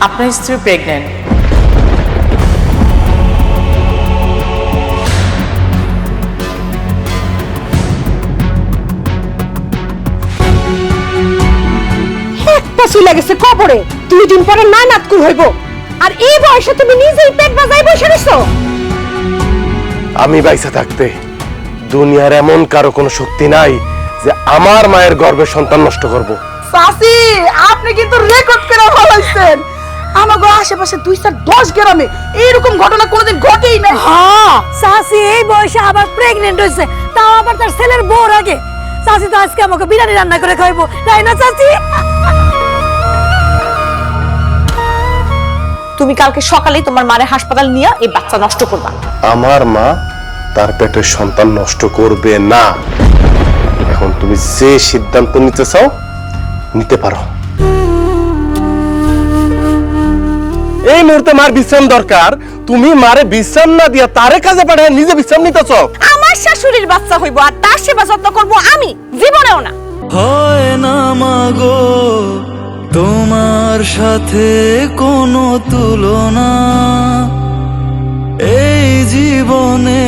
আপনার স্ত্রী প্রেগনেন্ট। একটা চুলা গেছে কবরে, 2 দিন পরে না নাতকুর হইব। আর এই বয়সে তুমি নিজেই পেট বাজাই বসে রইছো। আমি বাইসা থাকতে দুনিয়ার এমন কারো কোনো শক্তি নাই যে আমার মায়ের গর্ভের সন্তান নষ্ট করব। চাচি, আপনি কিন্তু রেকর্ড করে ফলাইছেন। আমাগো আশেপাশে 2-10 গ্রামে এইরকম ঘটনা কোনোদিন ঘটেই নাই। হ্যাঁ, চাচি এই বয়সে আবার প্রেগনেন্ট হয়েছে, তাও আবার তার ছেলের বউর আগে। চাচি তো আজকে আমাকে বিরিয়ানি রান্না করে খাইবো, তাই না চাচি? তুমি কালকে সকালেই তোমার মারে হাসপাতাল নিয়ে এই বাচ্চা নষ্ট করবা। আমার মা তার পেটের সন্তান নষ্ট করবে না। এখন তুমি যে সিদ্ধান্ত নিতে চাও নিতে পারো। এই মুহূর্তে মার বিশ্রাম দরকার, তুমি মারে বিশ্রাম না দিয়া তারে কাজে পাঠায় নিজে বিশ্রাম নিতেছ। আমার শাশুড়ির বাচ্চা হইব আর তার সেবা যত্ন করব আমি, জীবনেও না। হয় না মাগো তোমার সাথে কোনো তুলনা, এই জীবনে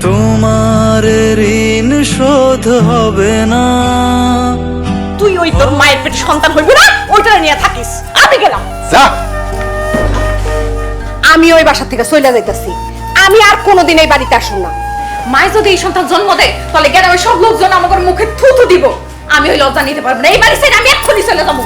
তোমার ঋণ শোধ হবে না। তুই ওই তোর মায়ের পেটে সন্তান হইব না, ওইটা নিয়ে থাকিস। আমি গেলাম। যা। আমি ওই বাসা থেকে চলে যাইতাছি। আমি আর কোনোদিন এই বাড়িতে আসব না। মায়ের যদি এই সন্তান জন্ম দেয় তাহলে গ্রামের সব লোকজন আমাদের মুখে থুথু দিব। আমি ওই লজ্জা নিতে পারবো না। এই বাড়ি ছেড়ে আমি এক্ষুনি চলে যাবো।